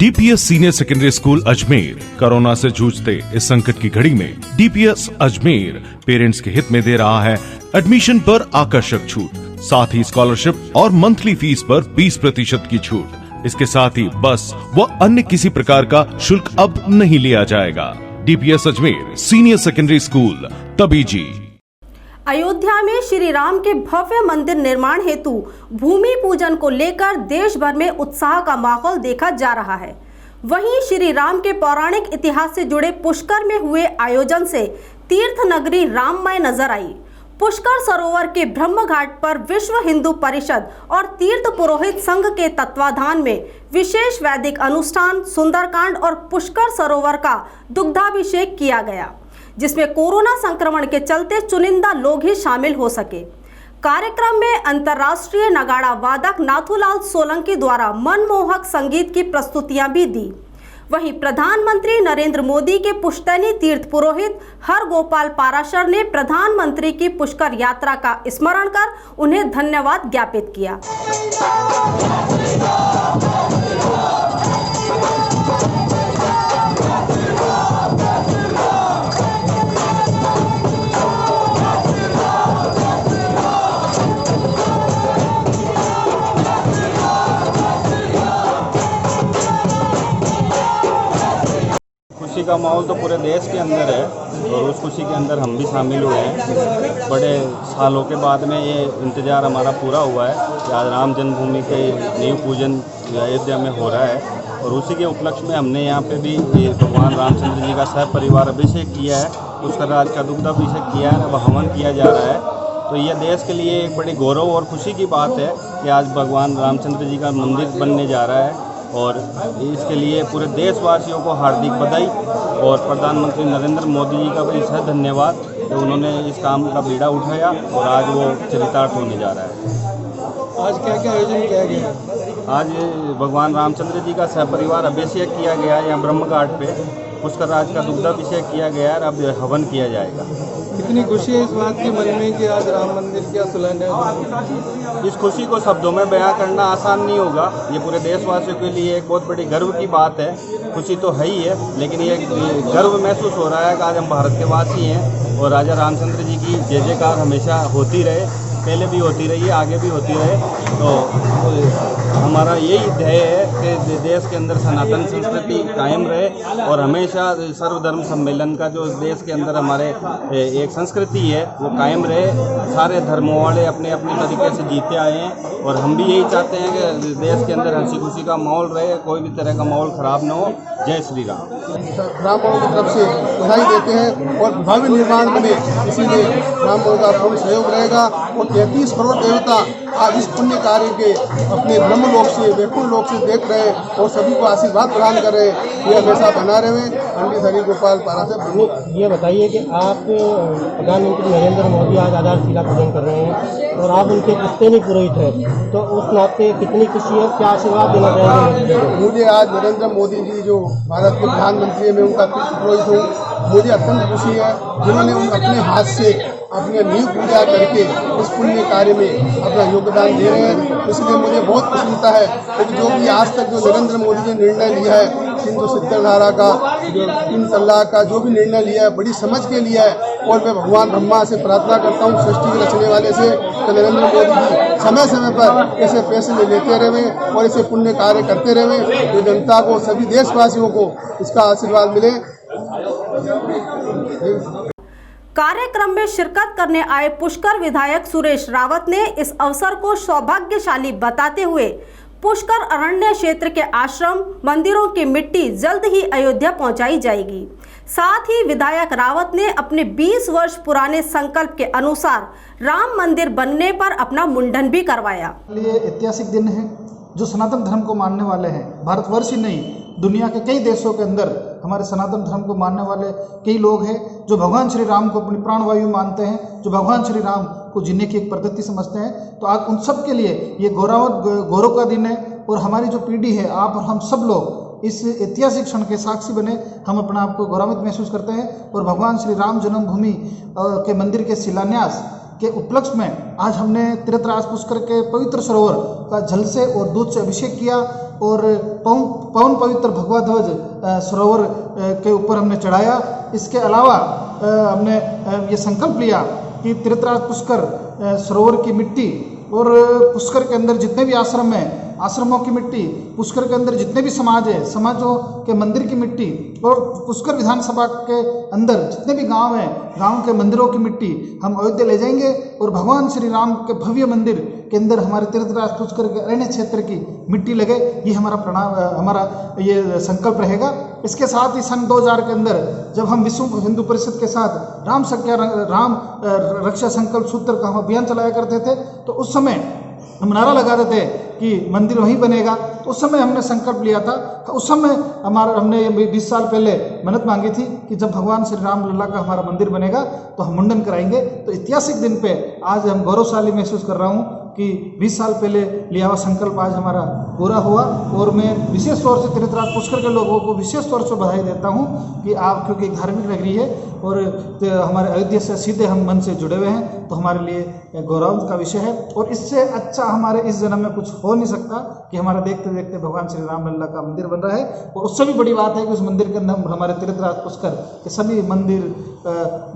DPS senior secondary school Ajmer corona से जूझते इस संकट की घड़ी में डीपीएस अजमेर पेरेंट्स के हित में दे रहा है एडमिशन पर आकर्षक छूट, साथ ही स्कॉलरशिप और मंथली फीस पर 20% की छूट। इसके साथ ही बस व अन्य किसी प्रकार का शुल्क अब नहीं लिया जाएगा। DPS Ajmer senior secondary school Tabiji. Ayodhya में श्री राम के भव्य मंदिर निर्माण हेतु भूमि पूजन को लेकर देश भर में उत्साह का माहौल देखा जा रहा है। वहीं श्री राम के पौराणिक इतिहास से जुड़े पुष्कर में हुए आयोजन से तीर्थ नगरी राममय नजर आई। पुष्कर सरोवर के ब्रह्म घाट पर विश्व हिंदू परिषद और तीर्थ पुरोहित संघ के तत्वाधान में विशेष वैदिक अनुष्ठान, सुंदरकांड और पुष्कर सरोवर का दुग्धाभिषेक किया गया, जिसमें कोरोना संक्रमण के चलते चुनिंदा लोग ही शामिल हो सके। कार्यक्रम में अंतर्राष्ट्रीय नगाड़ा वादक नाथूलाल सोलंकी द्वारा मनमोहक संगीत की प्रस्तुतियां भी दी। वहीं प्रधानमंत्री नरेंद्र मोदी के पुश्तैनी तीर्थ पुरोहित हरगोपाल पाराशर ने प्रधानमंत्री की पुष्कर यात्रा का स्मरण कर उन्हें धन्यवाद ज्ञापित किया। खुशी का माहौल तो पूरे देश के अंदर है और उस खुशी के अंदर हम भी शामिल हुए हैं। बड़े सालों के बाद में ये इंतज़ार हमारा पूरा हुआ है कि आज राम जन्मभूमि के नींव पूजन अयोध्या में हो रहा है और उसी के उपलक्ष्य में हमने यहाँ पे भी भगवान रामचंद्र जी का सहपरिवार अभिषेक किया है, पुष्कर राज का दुग्धाभिषेक किया है, अब हवन किया जा रहा है। तो ये देश के लिए एक बड़ी गौरव और खुशी की बात है कि आज भगवान रामचंद्र जी का मंदिर बनने जा रहा है और इसके लिए पूरे देशवासियों को हार्दिक बधाई और प्रधानमंत्री नरेंद्र मोदी जी का भी इससे धन्यवाद कि उन्होंने इस काम का बीड़ा उठाया और आज वो चरितार्थ होने जा रहा है। आज क्या क्या आयोजन किया गया? आज भगवान रामचंद्र जी का सहपरिवार अभिषेक किया गया है यहाँ ब्रह्म घाट पे, पुष्कर राज का दुग्धाभिषेक किया गया है, अब हवन किया जाएगा। कितनी खुशी है इस बात के मन में कि आज राम मंदिर का शिलान्यास। इस खुशी को शब्दों में बयां करना आसान नहीं होगा। ये पूरे देशवासियों के लिए एक बहुत बड़ी गर्व की बात है। खुशी तो है ही है, लेकिन ये गर्व महसूस हो रहा है कि आज हम भारत के वासी हैं और राजा रामचंद्र जी की जय जयकार हमेशा होती रहे, पहले भी होती रही है, आगे भी होती रहे। तो हमारा यही ध्येय है कि देश के अंदर सनातन संस्कृति कायम रहे और हमेशा सर्वधर्म सम्मेलन का जो देश के अंदर हमारे एक संस्कृति है वो कायम रहे। सारे धर्मों वाले अपने अपने तरीके से जीते आए हैं और हम भी यही चाहते हैं कि देश के अंदर हंसी खुशी का माहौल रहे, कोई भी तरह का माहौल खराब न हो। जय श्री राम। राम बाबू की तरफ से बधाई देते हैं और भव्य निर्माण बने, इसीलिए राम बाबू का पूर्ण सहयोग रहेगा और 33 करोड़ देवता आज इस पुण्य कार्य के अपने ब्रह्मलोक से, वैकुंठ लोक से देख रहे हैं और सभी को आशीर्वाद प्रदान कर रहे हैं। ये हमेशा बना रहे। पंडित हरिगोपाल पाराशर। ये बताइए कि आप प्रधानमंत्री नरेंद्र मोदी आज आधारशिला पूजन कर रहे हैं और आप उनके पुश्तैनी पुरोहित हैं, तो उस नाते कितनी खुशी है, क्या आशीर्वाद देना चाहेंगे? मुझे आज नरेंद्र मोदी जी जो भारत के प्रधानमंत्री है, मैं उनका तीर्थ पुरोहित हूँ। मुझे अत्यंत खुशी है जिन्होंने अपने हाथ से अपने नींव पूजा करके इस पुण्य कार्य में अपना योगदान दे रहे हैं। इसलिए मुझे बहुत प्रसन्नता है कि जो भी आज तक जो नरेंद्र मोदी ने निर्णय लिया है 370 धारा का, जो 3 तलाक का जो भी निर्णय लिया है, बड़ी समझ के लिया है। और मैं भगवान ब्रह्मा से प्रार्थना करता हूँ, सृष्टि के रचने वाले से, कि नरेंद्र मोदी जी समय समय पर ऐसे फैसले लेते रहे और ऐसे पुण्य कार्य करते रहे, तो जनता को, सभी देशवासियों को इसका आशीर्वाद मिले। कार्यक्रम में शिरकत करने आए पुष्कर विधायक सुरेश रावत ने इस अवसर को सौभाग्यशाली बताते हुए पुष्कर अरण्य क्षेत्र के आश्रम मंदिरों की मिट्टी जल्द ही अयोध्या पहुंचाई जाएगी। साथ ही विधायक रावत ने अपने 20 वर्ष पुराने संकल्प के अनुसार राम मंदिर बनने पर अपना मुंडन भी करवाया। ये ऐतिहासिक दिन है। जो सनातन धर्म को मानने वाले हैं, भारतवर्ष ही नहीं दुनिया के कई देशों के अंदर हमारे सनातन धर्म को मानने वाले कई लोग हैं जो भगवान श्री राम को अपनी प्राणवायु मानते हैं, जो भगवान श्री राम को जीने की एक पद्धति समझते हैं। तो आज उन सब के लिए ये गौरव का दिन है और हमारी जो पीढ़ी है, आप और हम सब लोग इस ऐतिहासिक क्षण के साक्षी बने। हम अपने आप को गौरवित महसूस करते हैं और भगवान श्री राम जन्मभूमि के मंदिर के शिलान्यास के उपलक्ष्य में आज हमने तीर्थराज पुष्कर के पवित्र सरोवर का जल से और दूध से अभिषेक किया और पवन पवित्र भगवा ध्वज सरोवर के ऊपर हमने चढ़ाया। इसके अलावा हमने ये संकल्प लिया कि तीर्थराज पुष्कर सरोवर की मिट्टी और पुष्कर के अंदर जितने भी आश्रम हैं, आश्रमों की मिट्टी, पुष्कर के अंदर जितने भी समाज है, समाजों के मंदिर की मिट्टी और पुष्कर विधानसभा के अंदर जितने भी गांव हैं, गांव के मंदिरों की मिट्टी हम अयोध्या ले जाएंगे और भगवान श्री राम के भव्य मंदिर के अंदर हमारे तीर्थराज पुष्कर के अरण्य क्षेत्र की मिट्टी लगे। ये हमारा ये संकल्प रहेगा। इसके साथ ही सन 2000 के अंदर जब हम विश्व हिंदू परिषद के साथ राम रक्षा संकल्प सूत्र का हम अभियान चलाया करते थे, तो उस समय हम नारा लगाते थे कि मंदिर वहीं बनेगा। तो उस समय हमने संकल्प लिया था, उस समय हमने 20 साल पहले मन्नत मांगी थी कि जब भगवान श्री राम लल्ला का हमारा मंदिर बनेगा तो हम मुंडन कराएंगे। तो ऐतिहासिक दिन पे आज हम गौरवशाली महसूस कर रहा हूँ कि 20 साल पहले लिया हुआ संकल्प आज हमारा पूरा हुआ। और मैं विशेष तौर से तीर्थराज पुष्कर के लोगों को विशेष तौर से बधाई देता हूँ कि आप, क्योंकि एक धार्मिक नगरी है और हमारे अयोध्या से सीधे हम मन से जुड़े हुए हैं, तो हमारे लिए गौरव का विषय है। और इससे अच्छा हमारे इस जन्म में कुछ हो नहीं सकता कि हमारा देखते देखते भगवान श्री राम लल्ला का मंदिर बन रहा है। और उससे भी बड़ी बात है कि उस मंदिर के अंदर हमारे तीर्थराज पुष्कर के सभी मंदिर,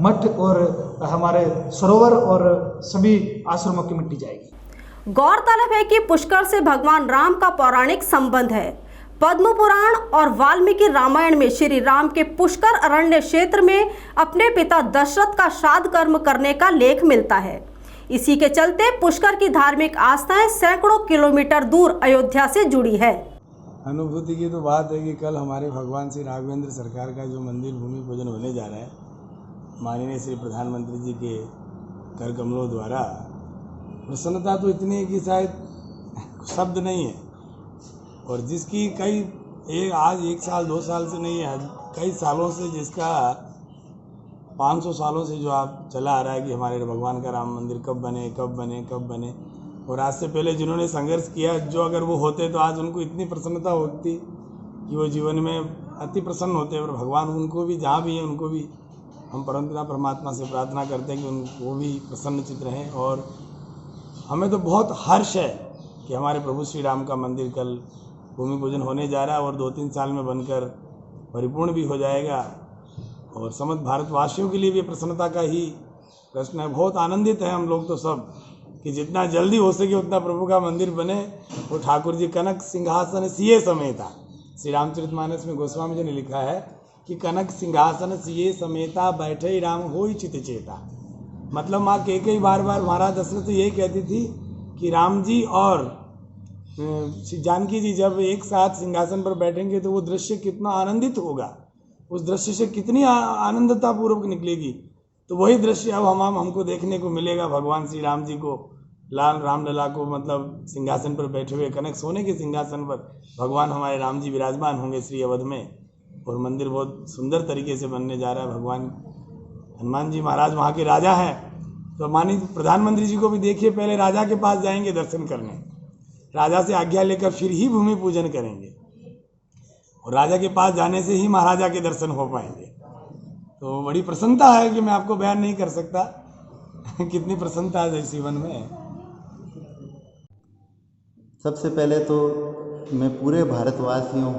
मठ और हमारे सरोवर और सभी आश्रमों की मिट्टी जाएगी। गौरतलब है कि पुष्कर से भगवान राम का पौराणिक संबंध है। पद्म पुराण और वाल्मीकि रामायण में श्री राम के पुष्कर अरण्य क्षेत्र में अपने पिता दशरथ का श्राद्ध कर्म करने का लेख मिलता है। इसी के चलते पुष्कर की धार्मिक आस्थाएं सैकड़ों किलोमीटर दूर अयोध्या से जुड़ी है। अनुभूति की तो बात है कि कल हमारे भगवान श्री राघवेंद्र सरकार का जो मंदिर भूमि पूजन होने जा रहा है, माननीय श्री प्रधानमंत्री जी के कर कमलों द्वारा, प्रसन्नता तो इतनी है कि शायद शब्द नहीं है। और जिसकी आज 1 साल 2 साल से नहीं है, कई सालों से, जिसका 500 सालों से जो आप चला आ रहा है कि हमारे भगवान का राम मंदिर कब बने कब बने कब बने। और आज से पहले जिन्होंने संघर्ष किया, जो अगर वो होते तो आज उनको इतनी प्रसन्नता होती कि वो जीवन में अति प्रसन्न होते। और भगवान उनको भी, जहाँ भी हैं उनको भी हम परमपिता परमात्मा से प्रार्थना करते हैं कि उनको भी प्रसन्न चित्त रहें। और हमें तो बहुत हर्ष है कि हमारे प्रभु श्री राम का मंदिर कल भूमि पूजन होने जा रहा है और 2-3 साल में बनकर परिपूर्ण भी हो जाएगा। और समस्त भारतवासियों के लिए भी प्रसन्नता का ही प्रश्न है। बहुत आनंदित है हम लोग तो सब कि जितना जल्दी हो सके उतना प्रभु का मंदिर बने। वो ठाकुर जी कनक सिंहासन सिए समेता, श्री रामचरितमानस में गोस्वामी जी ने लिखा है कि कनक सिंहासन सिए समेता, बैठे राम होई चित चेता। मतलब माँ कई बार महाराज दशरथ तो यही कहती थी कि राम जी और जानकी जी जब एक साथ सिंहासन पर बैठेंगे तो वो दृश्य कितना आनंदित होगा, उस दृश्य से कितनी आनंदता पूर्वक निकलेगी। तो वही दृश्य अब हमको देखने को मिलेगा। भगवान श्री राम जी को, लाल रामलला को, मतलब सिंहासन पर बैठे हुए, कनक सोने के सिंहासन पर भगवान हमारे राम जी विराजमान होंगे श्री अवध में। और मंदिर बहुत सुंदर तरीके से बनने जा रहा है। भगवान हनुमान जी महाराज वहाँ के राजा हैं, तो माननीय प्रधानमंत्री जी को भी देखिए, पहले राजा के पास जाएंगे दर्शन करने, राजा से आज्ञा लेकर फिर ही भूमि पूजन करेंगे। और राजा के पास जाने से ही महाराजा के दर्शन हो पाएंगे। तो बड़ी प्रसन्नता है कि मैं आपको बयान नहीं कर सकता कितनी प्रसन्नता है इस जीवन में। सबसे पहले तो मैं पूरे भारतवासियों,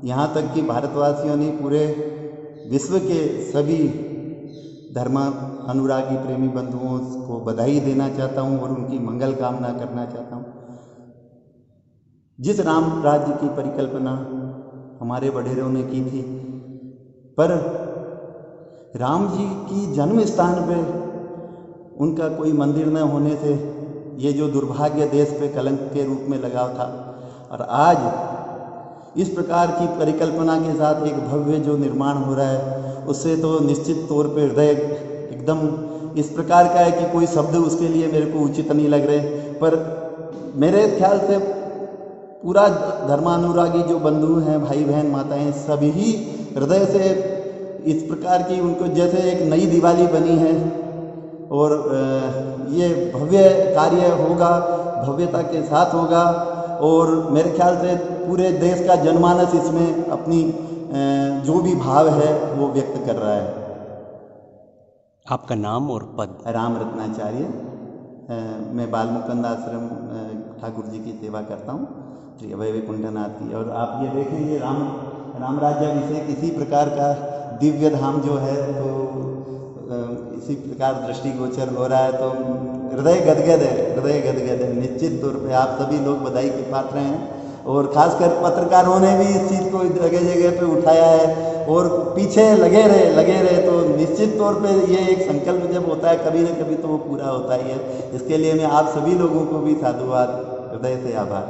यहाँ तक कि भारतवासियों नहीं, पूरे विश्व के सभी धर्म अनुरागी प्रेमी बंधुओं को बधाई देना चाहता हूँ और उनकी मंगल कामना करना चाहता हूँ। जिस राम राज्य की परिकल्पना हमारे वडेरों ने की थी, पर राम जी की जन्म स्थान पे उनका कोई मंदिर न होने से ये जो दुर्भाग्य देश पे कलंक के रूप में लगा था। और आज इस प्रकार की परिकल्पना के साथ एक भव्य जो निर्माण हो रहा है, उससे तो निश्चित तौर पे हृदय एकदम इस प्रकार का है कि कोई शब्द उसके लिए मेरे को उचित नहीं लग रहे। पर मेरे ख्याल से पूरा धर्मानुरागी जो बंधु हैं, भाई बहन माताएं, सभी ही हृदय से इस प्रकार की उनको जैसे एक नई दिवाली बनी है और ये भव्य कार्य होगा, भव्यता के साथ होगा। और मेरे ख्याल से पूरे देश का जनमानस इसमें अपनी जो भी भाव है वो व्यक्त कर रहा है। आपका नाम और पद? राम रत्नाचार्य। मैं बाल मुकुंद आश्रम ठाकुर जी की सेवा करता हूँ, श्री अभय वैकुंठनाथ की। और आप ये देखेंगे राम राज्याभिषेक इसी प्रकार का दिव्य धाम जो है, तो इसी प्रकार दृष्टिगोचर हो रहा है, तो हृदय गदगद है। निश्चित तौर पे आप सभी लोग बधाई के पात्र हैं, और खासकर पत्रकारों ने भी इस चीज़ को जगह जगह पे उठाया है और पीछे लगे रहे। तो निश्चित तौर पे ये एक संकल्प जब होता है कभी न कभी तो वो पूरा होता ही है। इसके लिए मैं आप सभी लोगों को भी साधुवाद, हृदय से आभार।